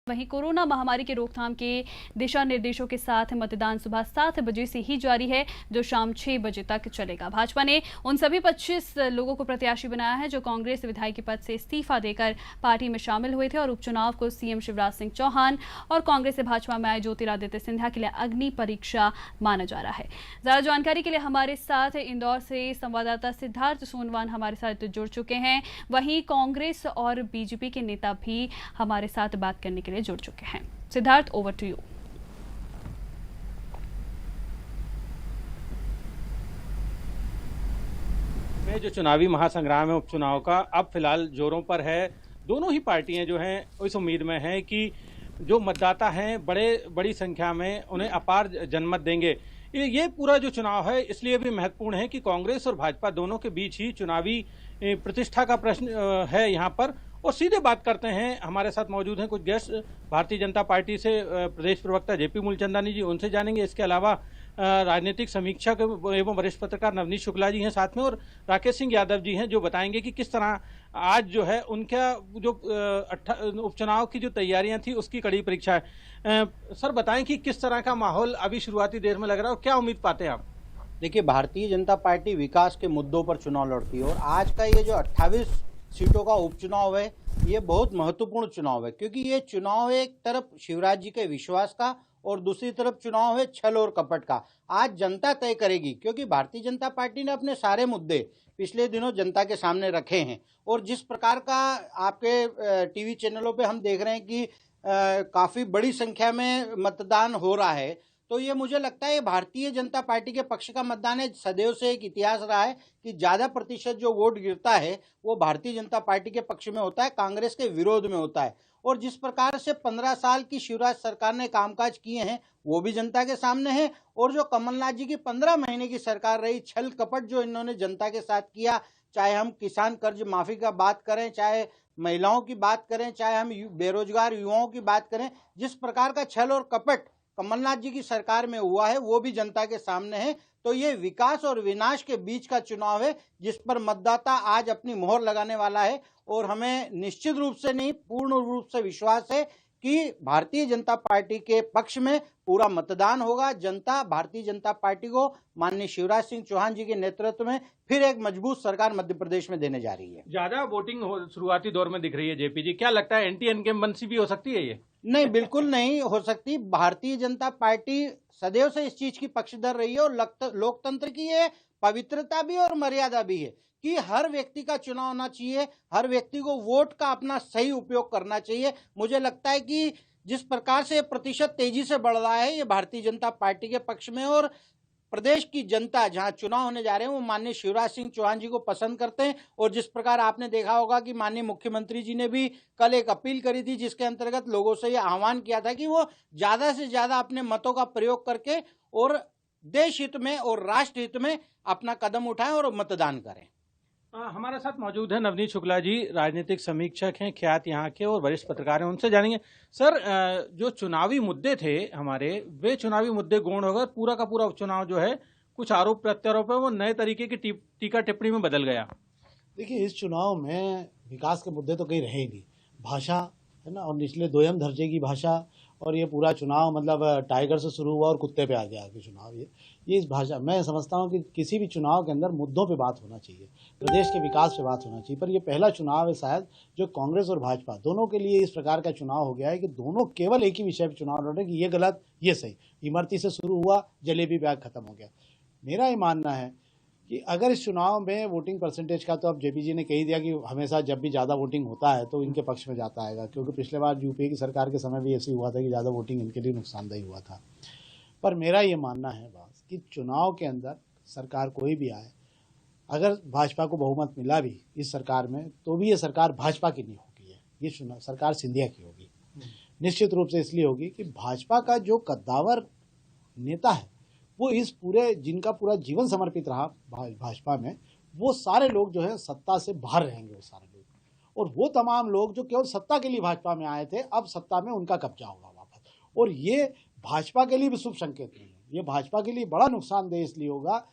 वहीं कोरोना महामारी की रोकथाम के दिशा निर्देशों के साथ मतदान सुबह 7 बजे से ही जारी है, जो शाम 6 बजे तक चलेगा। भाजपा ने उन सभी 25 लोगों को प्रत्याशी बनाया है जो कांग्रेस विधायक पद से इस्तीफा देकर पार्टी में शामिल हुए थे और उपचुनाव को सीएम शिवराज सिंह चौहान और कांग्रेस से भाजपा में आए ज्योतिरादित्य सिंधिया के लिए अग्नि परीक्षा माना जा रहा है। ज्यादा जानकारी के लिए हमारे साथ इंदौर से संवाददाता सिद्धार्थ सोनवान हमारे साथ जुड़ चुके हैं। वहीं कांग्रेस और बीजेपी के नेता भी हमारे साथ बात करने के लिए जुड़ चुके हैं। Siddharth, over to you. में जो चुनावी महासंग्राम है उपचुनाव का अब फिलहाल जोरों पर है। दोनों ही पार्टियां जो हैं इस उम्मीद में हैं कि जो मतदाता हैं बड़ी संख्या में उन्हें अपार जनमत देंगे। ये पूरा जो चुनाव है इसलिए भी महत्वपूर्ण है कि कांग्रेस और भाजपा दोनों के बीच ही चुनावी प्रतिष्ठा का प्रश्न है यहाँ पर। और सीधे बात करते हैं, हमारे साथ मौजूद हैं कुछ गेस्ट भारतीय जनता पार्टी से प्रदेश प्रवक्ता जेपी मूलचंदानी जी, उनसे जानेंगे। इसके अलावा राजनीतिक समीक्षक एवं वरिष्ठ पत्रकार नवनीत शुक्ला जी हैं साथ में, और राकेश सिंह यादव जी हैं जो बताएंगे कि किस तरह आज जो है उनका जो उपचुनाव की जो तैयारियां थी उसकी कड़ी परीक्षा है। सर बताएं कि किस तरह का माहौल अभी शुरुआती देर में लग रहा है और क्या उम्मीद पाते हैं आप? देखिए, भारतीय जनता पार्टी विकास के मुद्दों पर चुनाव लड़ती है और आज का ये जो 28 सीटों का उपचुनाव है ये बहुत महत्वपूर्ण चुनाव है, क्योंकि ये चुनाव है एक तरफ शिवराज जी के विश्वास का और दूसरी तरफ चुनाव है छल और कपट का। आज जनता तय करेगी, क्योंकि भारतीय जनता पार्टी ने अपने सारे मुद्दे पिछले दिनों जनता के सामने रखे हैं और जिस प्रकार का आपके टीवी चैनलों पे हम देख रहे हैं कि काफी बड़ी संख्या में मतदान हो रहा है, तो ये मुझे लगता है भारतीय जनता पार्टी के पक्ष का मतदान है। सदैव से एक इतिहास रहा है कि ज्यादा प्रतिशत जो वोट गिरता है वो भारतीय जनता पार्टी के पक्ष में होता है, कांग्रेस के विरोध में होता है। और जिस प्रकार से 15 साल की शिवराज सरकार ने कामकाज किए हैं वो भी जनता के सामने है, और जो कमलनाथ जी की 15 महीने की सरकार रही, छल कपट जो इन्होंने जनता के साथ किया, चाहे हम किसान कर्ज माफी का बात करें, चाहे महिलाओं की बात करें, चाहे हम बेरोजगार युवाओं की बात करें, जिस प्रकार का छल और कपट कमलनाथ जी की सरकार में हुआ है वो भी जनता के सामने है। तो ये विकास और विनाश के बीच का चुनाव है जिस पर मतदाता आज अपनी मोहर लगाने वाला है, और हमें निश्चित रूप से नहीं, पूर्ण रूप से विश्वास है कि भारतीय जनता पार्टी के पक्ष में पूरा मतदान होगा। जनता भारतीय जनता पार्टी को माननीय शिवराज सिंह चौहान जी के नेतृत्व में फिर एक मजबूत सरकार मध्य प्रदेश में देने जा रही है। ज्यादा वोटिंग शुरुआती दौर में दिख रही है जेपी जी, क्या लगता है एंटी इनकम्बेंसी भी हो सकती है? ये नहीं, बिल्कुल नहीं हो सकती। भारतीय जनता पार्टी सदैव से इस चीज की पक्षधर रही है और लोकतंत्र की ये पवित्रता भी और मर्यादा भी है कि हर व्यक्ति का चुनाव होना चाहिए, हर व्यक्ति को वोट का अपना सही उपयोग करना चाहिए। मुझे लगता है कि जिस प्रकार से प्रतिशत तेजी से बढ़ रहा है ये भारतीय जनता पार्टी के पक्ष में, और प्रदेश की जनता जहां चुनाव होने जा रहे हैं वो माननीय शिवराज सिंह चौहान जी को पसंद करते हैं। और जिस प्रकार आपने देखा होगा कि माननीय मुख्यमंत्री जी ने भी कल एक अपील करी थी जिसके अंतर्गत लोगों से यह आह्वान किया था कि वो ज्यादा से ज्यादा अपने मतों का प्रयोग करके और देश हित में और राष्ट्र हित में अपना कदम उठाएं और मतदान करें। हमारे साथ मौजूद है नवनीत शुक्ला जी, राजनीतिक समीक्षक हैं ख्यात यहाँ के और वरिष्ठ पत्रकार हैं, उनसे जानेंगे। सर, जो चुनावी मुद्दे थे हमारे, वे चुनावी मुद्दे गौण हो गए, पूरा का पूरा उपचुनाव जो है कुछ आरोप प्रत्यारोप है वो नए तरीके की टीका टिप्पणी में बदल गया। देखिए, इस चुनाव में विकास के मुद्दे तो कहीं रहे ही नहीं। भाषा है ना, और निचले दोयम दर्जे की भाषा, और ये पूरा चुनाव मतलब टाइगर से शुरू हुआ और कुत्ते पे आ गया कि चुनाव। ये इस भाषा, मैं समझता हूँ कि किसी भी चुनाव के अंदर मुद्दों पे बात होना चाहिए, प्रदेश के विकास पे बात होना चाहिए। पर ये पहला चुनाव है शायद जो कांग्रेस और भाजपा दोनों के लिए इस प्रकार का चुनाव हो गया है कि दोनों केवल एक ही विषय पे चुनाव लड़ रहे हैं कि ये गलत ये सही। इमरती से शुरू हुआ, जलेबी पे आग खत्म हो गया। मेरा ये मानना है कि अगर इस चुनाव में वोटिंग परसेंटेज का, तो अब जेपी जी ने कही दिया कि हमेशा जब भी ज़्यादा वोटिंग होता है तो इनके पक्ष में जाता है, क्योंकि पिछले बार यूपीए की सरकार के समय भी ऐसे हुआ था कि ज़्यादा वोटिंग इनके लिए नुकसानदायी हुआ था। पर मेरा ये मानना है बस कि चुनाव के अंदर सरकार कोई भी आए, अगर भाजपा को बहुमत मिला भी इस सरकार में, तो भी ये सरकार भाजपा की नहीं होगी, ये सरकार सिंधिया की होगी। निश्चित रूप से इसलिए होगी कि भाजपा का जो कद्दावर नेता है वो इस पूरे, जिनका पूरा जीवन समर्पित रहा भाजपा में, वो सारे लोग जो है सत्ता से बाहर रहेंगे, वो सारे लोग। और वो तमाम लोग जो केवल सत्ता के लिए भाजपा में आए थे, अब सत्ता में उनका कब्जा होगा वापस। और ये भाजपा के लिए भी शुभ संकेत नहीं है, ये भाजपा के लिए बड़ा नुकसानदेह इसलिए होगा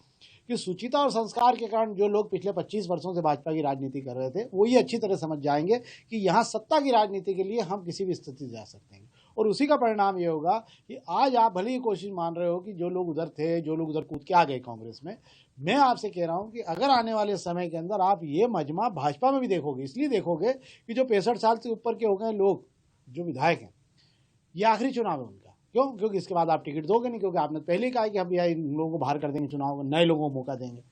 कि सुचिता और संस्कार के कारण जो लोग पिछले 25 वर्षों से भाजपा की राजनीति कर रहे थे वो ये अच्छी तरह समझ जाएंगे कि यहाँ सत्ता की राजनीति के लिए हम किसी भी स्थिति से जा सकते हैं, और उसी का परिणाम ये होगा कि आज आप भले ही कोशिश मान रहे हो कि जो लोग उधर थे, जो लोग उधर कूद के आ गए कांग्रेस में, मैं आपसे कह रहा हूं कि अगर आने वाले समय के अंदर आप ये मजमा भाजपा में भी देखोगे, इसलिए देखोगे कि जो 65 साल से ऊपर के हो गए लोग जो विधायक हैं, ये आखिरी चुनाव है उनका। क्यों? क्योंकि इसके बाद आप टिकट दोगे नहीं, क्योंकि आपने पहले ही कहा कि हम इन लोगों को बाहर कर देंगे चुनाव, नए लोगों को मौका देंगे।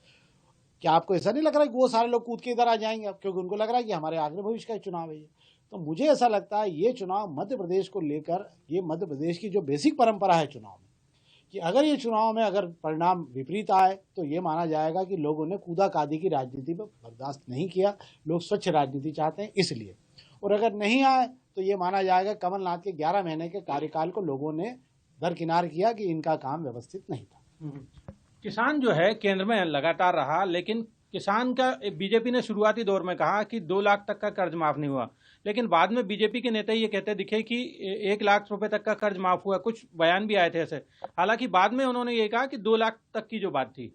क्या आपको ऐसा नहीं लग रहा है कि वो सारे लोग कूद के इधर आ जाएंगे अब, क्योंकि उनको लग रहा है कि हमारे आगे भविष्य का चुनाव है ये। तो मुझे ऐसा लगता है ये चुनाव मध्य प्रदेश को लेकर, ये मध्य प्रदेश की जो बेसिक परंपरा है चुनाव में, कि अगर ये चुनाव में अगर परिणाम विपरीत आए तो ये माना जाएगा कि लोगों ने कूदा कादी की राजनीति पर बर्दाश्त नहीं किया, लोग स्वच्छ राजनीति चाहते हैं इसलिए। और अगर नहीं आए तो ये माना जाएगा कमलनाथ के 11 महीने के कार्यकाल को लोगों ने दरकिनार किया कि इनका काम व्यवस्थित नहीं था। किसान जो है केंद्र में लगातार रहा, लेकिन किसान का बीजेपी ने शुरुआती दौर में कहा कि 2 लाख तक का कर्ज माफ नहीं हुआ, लेकिन बाद में बीजेपी के नेता ये कहते दिखे कि 1 लाख रुपए तक का कर्ज माफ हुआ। कुछ बयान भी आए थे ऐसे। हालांकि बाद में उन्होंने ये कहा कि 2 लाख तक की जो बात थी,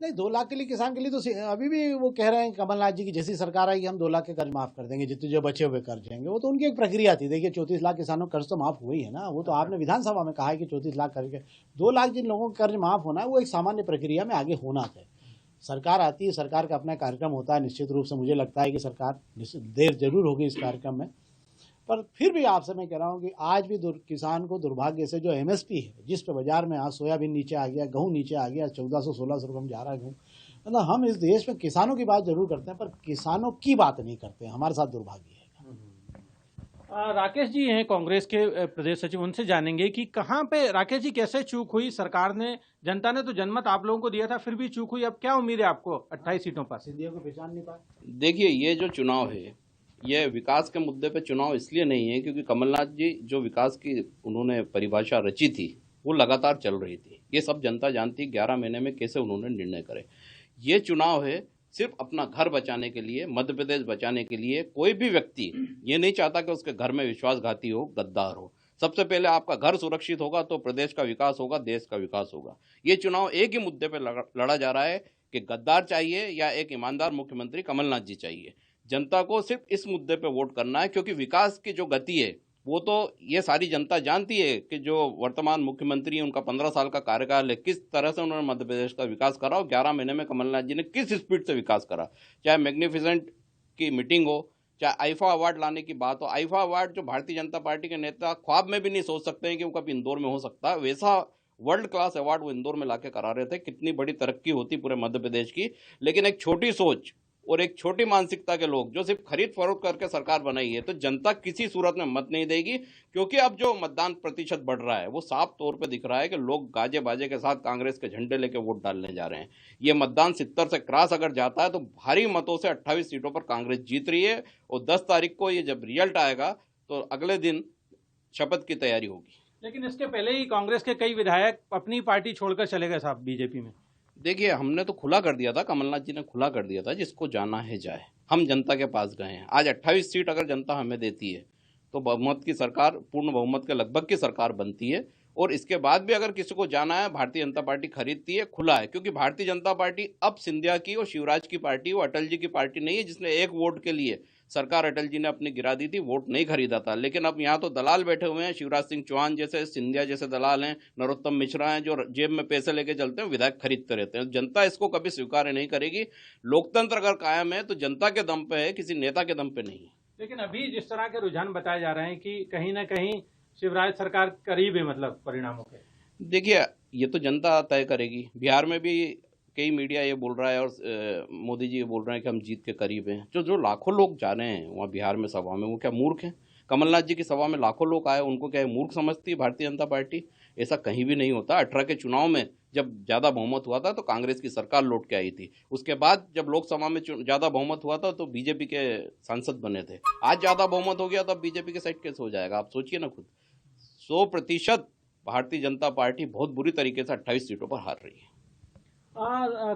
नहीं 2 लाख के लिए, किसान के लिए तो अभी भी वो कह रहे हैं कमलनाथ जी की जैसी सरकार आई कि हम 2 लाख के कर्ज माफ कर देंगे, जितने जो बचे हुए कर्ज होंगे। वो तो उनकी एक प्रक्रिया थी। देखिए 34 लाख किसानों का कर्ज तो माफ हुआ ही है ना, वो तो आपने विधानसभा में कहा है कि 34 लाख करके 2 लाख जिन लोगों का कर्ज माफ होना है वो एक सामान्य प्रक्रिया में आगे होना है। सरकार आती है, सरकार का अपना कार्यक्रम होता है, निश्चित रूप से मुझे लगता है कि सरकार देर जरूर होगी इस कार्यक्रम में, पर फिर भी आपसे मैं कह रहा हूँ कि आज भी किसान को दुर्भाग्य से जो एमएसपी है, जिस पे बाजार में आज सोयाबीन नीचे आ गया, गेहूँ नीचे आ गया, 1400-1600 रुपये में जा रहा है गेहूँ, मतलब हम इस देश में किसानों की बात जरूर करते हैं पर किसानों की बात नहीं करते हैं। हमारे साथ दुर्भाग्य है। राकेश जी हैं कांग्रेस के प्रदेश सचिव, उनसे जानेंगे कि कहाँ पे राकेश जी कैसे चूक हुई। सरकार ने, जनता ने तो जनमत आप लोगों को दिया था, फिर भी चूक हुई। अब क्या उम्मीद है आपको 28 सीटों पर? सिंधिया को पहचान नहीं पाए। देखिए, ये जो चुनाव है ये विकास के मुद्दे पे चुनाव इसलिए नहीं है क्योंकि कमलनाथ जी जो विकास की उन्होंने परिभाषा रची थी वो लगातार चल रही थी। ये सब जनता जानती 11 महीने में कैसे उन्होंने निर्णय करे। ये चुनाव है सिर्फ अपना घर बचाने के लिए, मध्य प्रदेश बचाने के लिए। कोई भी व्यक्ति ये नहीं चाहता कि उसके घर में विश्वासघाती हो, गद्दार हो। सबसे पहले आपका घर सुरक्षित होगा तो प्रदेश का विकास होगा, देश का विकास होगा। ये चुनाव एक ही मुद्दे पे लड़ा जा रहा है कि गद्दार चाहिए या एक ईमानदार मुख्यमंत्री कमलनाथ जी चाहिए। जनता को सिर्फ इस मुद्दे पे वोट करना है, क्योंकि विकास की जो गति है वो तो ये सारी जनता जानती है कि जो वर्तमान मुख्यमंत्री है उनका 15 साल का कार्यकाल है, किस तरह से उन्होंने मध्य प्रदेश का विकास करा और 11 महीने में कमलनाथ जी ने किस स्पीड से विकास करा। चाहे मैग्निफिसेंट की मीटिंग हो, चाहे आईफा अवार्ड लाने की बात हो। आईफा अवार्ड जो भारतीय जनता पार्टी के नेता ख्वाब में भी नहीं सोच सकते हैं कि वो कभी इंदौर में हो सकता है, वैसा वर्ल्ड क्लास अवार्ड वो इंदौर में लाके करा रहे थे। कितनी बड़ी तरक्की होती पूरे मध्य प्रदेश की। लेकिन एक छोटी सोच और एक छोटी मानसिकता के लोग जो सिर्फ खरीद फरोख्त करके सरकार बनाई है, तो जनता किसी सूरत में मत नहीं देगी। क्योंकि अब जो मतदान प्रतिशत बढ़ रहा है वो साफ तौर पे दिख रहा है कि लोग गाजे बाजे के साथ कांग्रेस के झंडे लेके वोट डालने जा रहे हैं। ये मतदान 70 से क्रॉस अगर जाता है तो भारी मतों से 28 सीटों पर कांग्रेस जीत रही है। और 10 तारीख को ये जब रिजल्ट आएगा तो अगले दिन शपथ की तैयारी होगी। लेकिन इसके पहले ही कांग्रेस के कई विधायक अपनी पार्टी छोड़कर चले गए साहब बीजेपी में। देखिए, हमने तो खुला कर दिया था, कमलनाथ जी ने खुला कर दिया था, जिसको जाना है जाए। हम जनता के पास गए हैं। आज 28 सीट अगर जनता हमें देती है तो बहुमत की सरकार, पूर्ण बहुमत के लगभग की सरकार बनती है। और इसके बाद भी अगर किसी को जाना है, भारतीय जनता पार्टी खरीदती है, खुला है। क्योंकि भारतीय जनता पार्टी अब सिंधिया की और शिवराज की पार्टी, वो अटल जी की पार्टी नहीं है जिसने एक वोट के लिए सरकार अटल जी ने अपनी गिरा दी थी, वोट नहीं खरीदा था। लेकिन अब यहाँ तो दलाल बैठे हुए हैं, शिवराज सिंह चौहान जैसे, सिंधिया जैसे दलाल हैं, नरोत्तम मिश्रा हैं, जो जेब में पैसे लेके चलते हैं, विधायक खरीदते रहते हैं। जनता इसको कभी स्वीकार नहीं करेगी। लोकतंत्र अगर कायम है तो जनता के दम पे है, किसी नेता के दम पे नहीं है। लेकिन अभी जिस तरह के रुझान बताए जा रहे हैं कि कहीं ना कहीं शिवराज सरकार करीब है, मतलब परिणामों के। देखिए, ये तो जनता तय करेगी। बिहार में भी कई मीडिया ये बोल रहा है और मोदी जी ये बोल रहे हैं कि हम जीत के करीब हैं। जो लाखों लोग जा रहे हैं वहाँ बिहार में सभा में, वो क्या मूर्ख हैं? कमलनाथ जी की सभा में लाखों लोग आए, उनको क्या मूर्ख समझती है भारतीय जनता पार्टी? ऐसा कहीं भी नहीं होता। 18 के चुनाव में जब ज़्यादा बहुमत हुआ था तो कांग्रेस की सरकार लौट के आई थी। उसके बाद जब लोकसभा में ज़्यादा बहुमत हुआ था तो बीजेपी के सांसद बने थे। आज ज़्यादा बहुमत हो गया तो अब बीजेपी के साइड कैसे हो जाएगा? आप सोचिए ना खुद। 100% भारतीय जनता पार्टी बहुत बुरी तरीके से 28 सीटों पर हार रही है।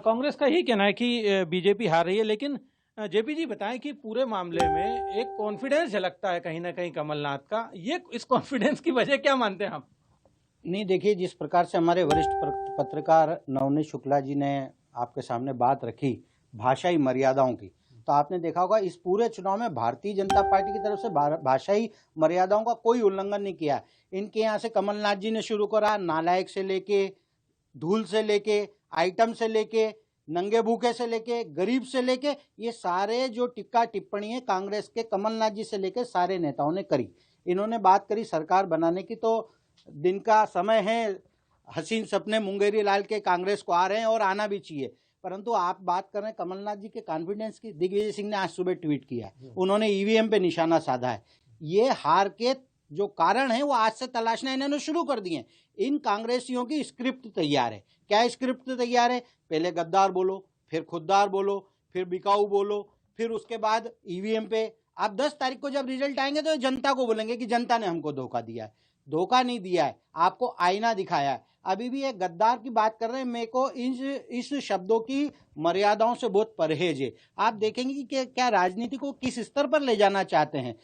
कांग्रेस का ही कहना है कि बीजेपी हार रही है, लेकिन जेपी जी बताएं कि पूरे मामले में एक कॉन्फिडेंस झलकता है कहीं ना कहीं कमलनाथ का। ये इस कॉन्फिडेंस की वजह क्या मानते हैं आप? नहीं, देखिए जिस प्रकार से हमारे वरिष्ठ पत्रकार नवनीत शुक्ला जी ने आपके सामने बात रखी भाषाई मर्यादाओं की, तो आपने देखा होगा इस पूरे चुनाव में भारतीय जनता पार्टी की तरफ से भाषाई मर्यादाओं का कोई उल्लंघन नहीं किया। इनके यहाँ से कमलनाथ जी ने शुरू करा, नालायक से लेके, धूल से लेके, आइटम से लेके, नंगे भूखे से लेके, गरीब से लेके, ये सारे जो टिक्का टिप्पणी है कांग्रेस के कमलनाथ जी से लेके सारे नेताओं ने करी। इन्होंने बात करी सरकार बनाने की, तो दिन का समय है, हसीन सपने मुंगेरी लाल के कांग्रेस को आ रहे हैं और आना भी चाहिए। परंतु आप बात कर रहे हैं कमलनाथ जी के कॉन्फिडेंस की। दिग्विजय सिंह ने आज सुबह ट्वीट किया है, उन्होंने ईवीएम पे निशाना साधा है। ये हार के जो कारण है वो आज से तलाशना इन्होंने शुरू कर दिए। इन कांग्रेसियों की स्क्रिप्ट तैयार है। क्या स्क्रिप्ट तैयार है? पहले गद्दार बोलो, फिर खुददार बोलो, फिर बिकाऊ बोलो, फिर उसके बाद ईवीएम पे। आप 10 तारीख को जब रिजल्ट आएंगे तो जनता को बोलेंगे कि जनता ने हमको धोखा दिया है। धोखा नहीं दिया है, आपको आईना दिखाया है। अभी भी एक गद्दार की बात कर रहे हैं, मेरे को इस शब्दों की मर्यादाओं से बहुत परहेज है। आप देखेंगे कि क्या राजनीति को किस स्तर पर ले जाना चाहते हैं।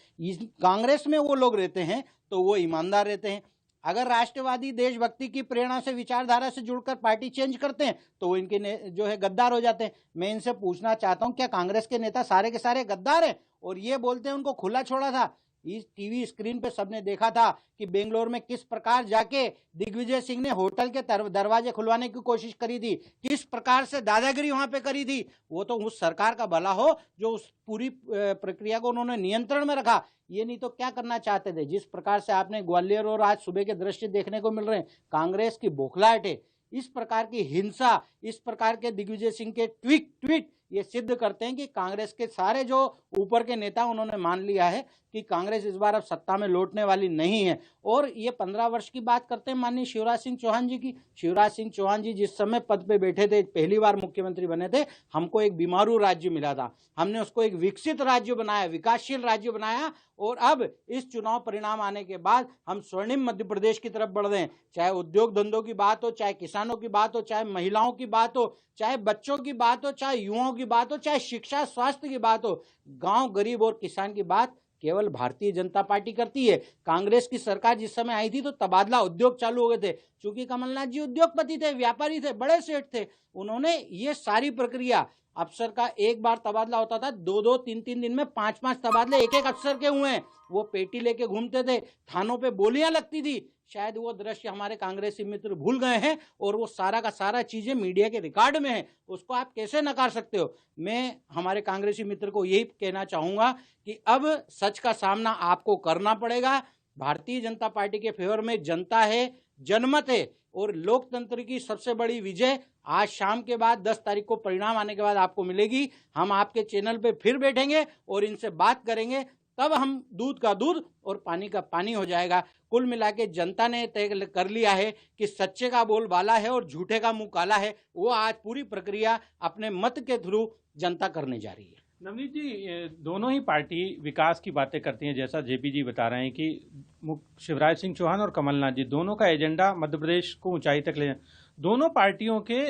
कांग्रेस में वो लोग रहते हैं तो वो ईमानदार रहते हैं, अगर राष्ट्रवादी देशभक्ति की प्रेरणा से विचारधारा से जुड़कर पार्टी चेंज करते हैं तो वो इनके जो है गद्दार हो जाते हैं। मैं इनसे पूछना चाहता हूं, क्या कांग्रेस के नेता सारे के सारे गद्दार हैं? और ये बोलते हैं उनको खुला छोड़ा था। इस टीवी स्क्रीन पे सबने देखा था कि बेंगलोर में किस प्रकार जाके दिग्विजय सिंह ने होटल के दरवाजे खुलवाने की कोशिश करी थी, किस प्रकार से दादागिरी वहां पे करी थी। वो तो उस सरकार का भला हो जो उस पूरी प्रक्रिया को उन्होंने नियंत्रण में रखा। ये नहीं तो क्या करना चाहते थे। जिस प्रकार से आपने ग्वालियर और आज सुबह के दृश्य देखने को मिल रहे हैं, कांग्रेस की बौखलाहट है। इस प्रकार की हिंसा, इस प्रकार के दिग्विजय सिंह के ट्वीट ये सिद्ध करते हैं कि कांग्रेस के सारे जो ऊपर के नेता उन्होंने मान लिया है कि कांग्रेस इस बार अब सत्ता में लौटने वाली नहीं है। और ये 15 वर्ष की बात करते हैं माननीय शिवराज सिंह चौहान जी की। शिवराज सिंह चौहान जी जिस समय पद पे बैठे थे, पहली बार मुख्यमंत्री बने थे, हमको एक बीमारू राज्य मिला था, हमने उसको एक विकसित राज्य बनाया, विकासशील राज्य बनाया। और अब इस चुनाव परिणाम आने के बाद हम स्वर्णिम मध्य प्रदेश की तरफ बढ़ रहे हैं। चाहे उद्योग धंधों की बात हो, चाहे किसानों की बात हो, चाहे महिलाओं की बात हो, चाहे बच्चों की बात हो, चाहे युवाओं की बात हो, चाहे शिक्षा स्वास्थ्य की बात हो, गांव गरीब और किसान की बात केवल भारतीय जनता पार्टी करती है। कांग्रेस की सरकार जिस समय आई थी तो तबादला उद्योग चालू हो गए थे, क्योंकि कमलनाथ जी उद्योगपति थे, व्यापारी थे, बड़े सेठ थे। उन्होंने ये सारी प्रक्रिया, अफसर का एक बार तबादला होता था, 2-2, 3-3 दिन में 5-5 तबादले एक एक अफसर के हुए हैं। वो पेटी लेके घूमते थे, थानों पे बोलियां लगती थी। शायद वो दृश्य हमारे कांग्रेसी मित्र भूल गए हैं और वो सारा का सारा चीजें मीडिया के रिकॉर्ड में है। उसको आप कैसे नकार सकते हो? मैं हमारे कांग्रेसी मित्र को यही कहना चाहूंगा कि अब सच का सामना आपको करना पड़ेगा। भारतीय जनता पार्टी के फेवर में जनता है, जनमत है, और लोकतंत्र की सबसे बड़ी विजय आज शाम के बाद 10 तारीख को परिणाम आने के बाद आपको मिलेगी। हम आपके चैनल पे फिर बैठेंगे और इनसे बात करेंगे, तब हम दूध का दूध और पानी का पानी हो जाएगा। कुल मिला के जनता ने तय कर लिया है कि सच्चे का बोल बाला है और झूठे का मुंह काला है। वो आज पूरी प्रक्रिया अपने मत के थ्रू जनता करने जा रही है। नवनीत जी, दोनों ही पार्टी विकास की बातें करती हैं, जैसा जेपी जी बता रहे हैं कि शिवराज सिंह चौहान और कमलनाथ जी दोनों का एजेंडा मध्य प्रदेश को ऊंचाई तक ले। दोनों पार्टियों के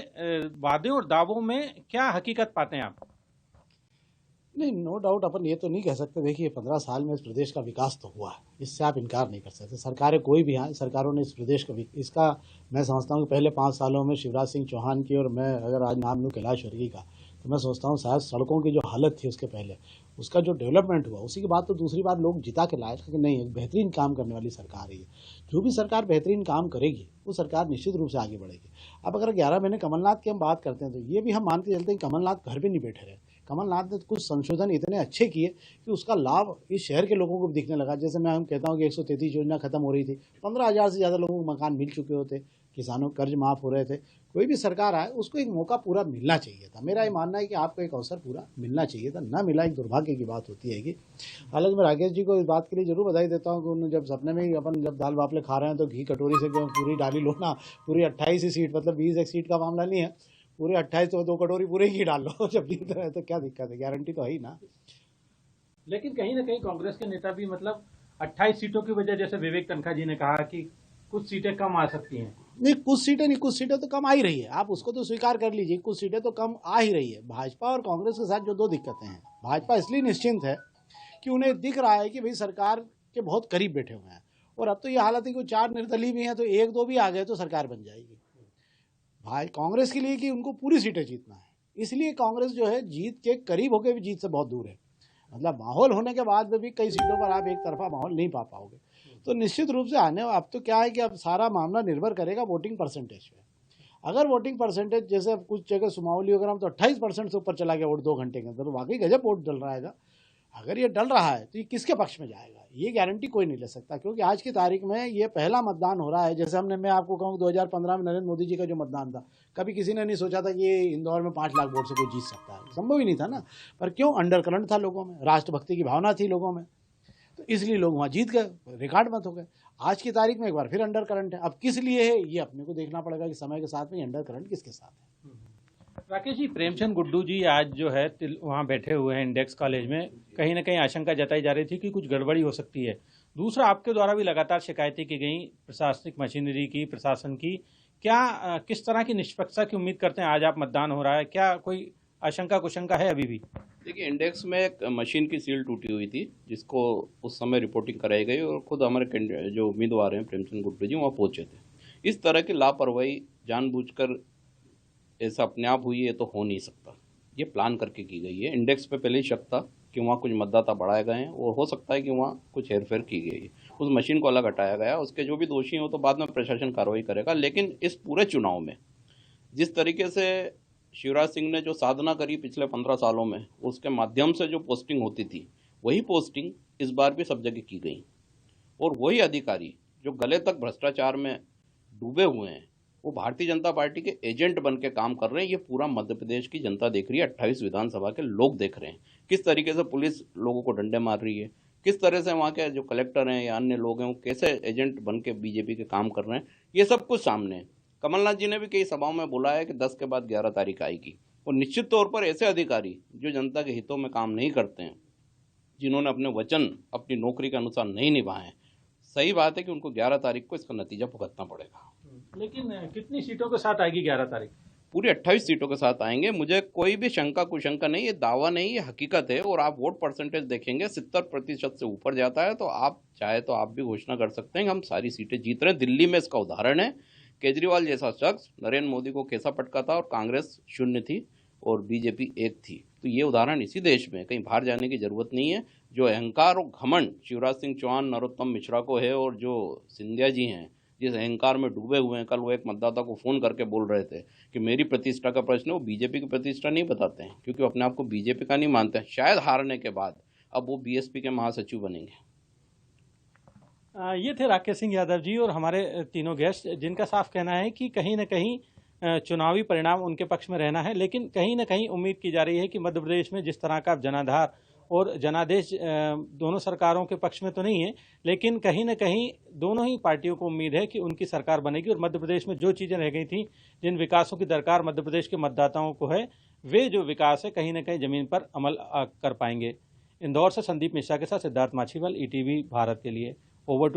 वादे और दावों में क्या हकीकत पाते हैं आप? नहीं, नो डाउट अपन ये तो नहीं कह सकते। देखिए, 15 साल में इस प्रदेश का विकास तो हुआ है, इससे आप इनकार नहीं कर सकते। सरकारें कोई भी आए, सरकारों ने इस प्रदेश का इसका मैं समझता हूँ कि पहले 5 सालों में शिवराज सिंह चौहान की, और मैं अगर आज नाम लूँ कैलाश वर्गीय का, तो मैं सोचता हूँ शायद सड़कों की जो हालत थी उसके पहले उसका जो डेवलपमेंट हुआ, उसी के बाद तो दूसरी बात लोग जिता के लाए कि नहीं, एक बेहतरीन काम करने वाली सरकार है। जो भी सरकार बेहतरीन काम करेगी वो सरकार निश्चित रूप से आगे बढ़ेगी। अब अगर 11 महीने कमलनाथ की हम बात करते हैं तो ये भी हम मान के चलते हैं कमलनाथ घर पर नहीं बैठे रहे। कमलनाथ ने कुछ संशोधन इतने अच्छे किए कि उसका लाभ इस शहर के लोगों को भी दिखने लगा। जैसे मैं हम कहता हूँ कि 133 योजना खत्म हो रही थी, 15,000 से ज़्यादा लोगों को मकान मिल चुके होते, किसानों कर्ज माफ़ हो रहे थे। कोई भी सरकार आए उसको एक मौका पूरा मिलना चाहिए था। मेरा ये मानना है कि आपको एक अवसर पूरा मिलना चाहिए था, ना मिला एक दुर्भाग्य की बात होती है। कि हालांकि मैं राकेश जी को इस बात के लिए जरूर बधाई देता हूँ कि उन्होंने जब सपने में ही अपन जब दाल बाफले खा रहे हैं तो घी कटोरी से क्यों पूरी डाली लो ना, पूरी 28 ही सीट, मतलब 20 एक सीट का मामला नहीं है, पूरे 28 तो 2 कटोरी पूरे ही डाल लो जब जीत रहे तो क्या दिक्कत है, गारंटी तो है ही ना। लेकिन कहीं ना कहीं कांग्रेस के नेता भी मतलब 28 सीटों की वजह, जैसे विवेक तनखा जी ने कहा कि कुछ सीटें कम आ सकती हैं। नहीं, कुछ सीटें तो कम आ ही रही है, आप उसको तो स्वीकार कर लीजिए, कुछ सीटें तो कम आ ही रही है। भाजपा और कांग्रेस के साथ जो 2 दिक्कतें हैं, भाजपा इसलिए निश्चिंत है कि उन्हें दिख रहा है कि भाई सरकार के बहुत करीब बैठे हुए हैं, और अब तो ये हालत है कि 4 निर्दलीय भी हैं तो 1-2 भी आ गए तो सरकार बन जाएगी। भाई कांग्रेस के लिए कि उनको पूरी सीटें जीतना है, इसलिए कांग्रेस जो है जीत के करीब होकर भी जीत से बहुत दूर है। मतलब माहौल होने के बाद में भी कई सीटों पर आप एक तरफा माहौल नहीं पा पाओगे। तो निश्चित रूप से आने अब तो क्या है कि अब सारा मामला निर्भर करेगा वोटिंग परसेंटेज पे। अगर वोटिंग परसेंटेज जैसे अब कुछ जगह सुमावली वगैरह में तो 28% से ऊपर चला गया वोट 2 घंटे के अंदर, तो वाकई गजब वोट डल रहा है। अगर ये डल रहा है तो ये किसके पक्ष में जाएगा, ये गारंटी कोई नहीं ले सकता, क्योंकि आज की तारीख में ये पहला मतदान हो रहा है। जैसे मैं आपको कहूँ 2015 में नरेंद्र मोदी जी का जो मतदान था, कभी किसी ने नहीं सोचा था कि ये इंदौर में 5 लाख वोट से कोई जीत सकता है, संभव ही नहीं था ना। पर क्यों, अंडर करंट था लोगों में, राष्ट्रभक्ति की भावना थी लोगों में, तो इसलिए लोग वहाँ जीत गए, रिकॉर्ड मत हो गए। आज की तारीख में एक बार फिर अंडर करंट है। अब किस लिए है ये अपने को देखना पड़ेगा कि समय के साथ में अंडर करंट किसके साथ है। राकेश जी, प्रेमचंद गुड्डू जी आज जो है वहाँ बैठे हुए हैं इंडेक्स कॉलेज में, कहीं ना कहीं आशंका जताई जा रही थी कि कुछ गड़बड़ी हो सकती है। दूसरा, आपके द्वारा भी लगातार शिकायतें की गई प्रशासनिक मशीनरी की, प्रशासन की, क्या किस तरह की निष्पक्षता की उम्मीद करते हैं? आज आप मतदान हो रहा है, क्या कोई आशंका कुशंका है अभी भी? देखिए, इंडेक्स में एक मशीन की सील टूटी हुई थी, जिसको उस समय रिपोर्टिंग कराई गई और खुद हमारे जो उम्मीदवार हैं प्रेमचंद गुड्डू जी वहाँ पहुंचे थे। इस तरह की लापरवाही जानबूझकर ऐसा अपने आप हुई है तो हो नहीं सकता, ये प्लान करके की गई है। इंडेक्स पे पहले ही शक था कि वहाँ कुछ मतदाता बढ़ाए गए हैं और हो सकता है कि वहाँ कुछ हेरफेर की गई है। उस मशीन को अलग हटाया गया, उसके जो भी दोषी हो तो बाद में प्रशासन कार्रवाई करेगा। लेकिन इस पूरे चुनाव में जिस तरीके से शिवराज सिंह ने जो साधना करी पिछले 15 सालों में, उसके माध्यम से जो पोस्टिंग होती थी, वही पोस्टिंग इस बार भी सब जगह की गई। और वही अधिकारी जो गले तक भ्रष्टाचार में डूबे हुए हैं, वो भारतीय जनता पार्टी के एजेंट बन के काम कर रहे हैं। ये पूरा मध्य प्रदेश की जनता देख रही है, 28 विधानसभा के लोग देख रहे हैं किस तरीके से पुलिस लोगों को डंडे मार रही है, किस तरह से वहाँ के जो कलेक्टर हैं या अन्य लोग हैं वो कैसे एजेंट बन के बीजेपी के काम कर रहे हैं, ये सब कुछ सामने है। कमलनाथ जी ने भी कई सभाओं में बोला है कि 10 के बाद 11 तारीख आएगी। और निश्चित तौर पर ऐसे अधिकारी जो जनता के हितों में काम नहीं करते हैं, जिन्होंने अपने वचन अपनी नौकरी के अनुसार नहीं निभाए, सही बात है कि उनको 11 तारीख को इसका नतीजा भुगतना पड़ेगा। लेकिन कितनी सीटों के साथ आएगी 11 तारीख? पूरी 28 सीटों के साथ आएंगे। मुझे कोई भी शंका कुशंका नहीं, ये दावा नहीं, ये हकीकत है। और आप वोट परसेंटेज देखेंगे 70% से ऊपर जाता है, तो आप चाहे तो आप भी घोषणा कर सकते हैं कि हम सारी सीटें जीत रहे हैं। दिल्ली में इसका उदाहरण है। केजरीवाल जैसा शख्स नरेंद्र मोदी को कैसा पटका था, और कांग्रेस 0 थी और बीजेपी 1 थी। तो ये उदाहरण इसी देश में, कहीं बाहर जाने की जरूरत नहीं है। जो अहंकार और घमंड शिवराज सिंह चौहान, नरोत्तम मिश्रा को है, और जो सिंधिया जी हैं जिस अहंकार में डूबे हुए हैं, कल वो एक मतदाता को फोन करके बोल रहे थे कि मेरी प्रतिष्ठा का प्रश्न है, वो बीजेपी की प्रतिष्ठा नहीं बताते हैं, क्योंकि वो अपने आप को बीजेपी का नहीं मानते हैं। शायद हारने के बाद अब वो बीएसपी के महासचिव बनेंगे। ये थे राकेश सिंह यादव जी और हमारे तीनों गेस्ट, जिनका साफ कहना है कि कहीं न कहीं चुनावी परिणाम उनके पक्ष में रहना है। लेकिन कहीं न कहीं उम्मीद की जा रही है कि मध्य प्रदेश में जिस तरह का जनाधार और जनादेश दोनों सरकारों के पक्ष में तो नहीं है, लेकिन कहीं न कहीं दोनों ही पार्टियों को उम्मीद है कि उनकी सरकार बनेगी और मध्य प्रदेश में जो चीज़ें रह गई थी, जिन विकासों की दरकार मध्य प्रदेश के मतदाताओं को है, वे जो विकास है कहीं न कहीं ज़मीन पर अमल कर पाएंगे। इंदौर से संदीप मिश्रा के साथ सिद्धार्थ माछीवाल, ईटीवी भारत के लिए। Over to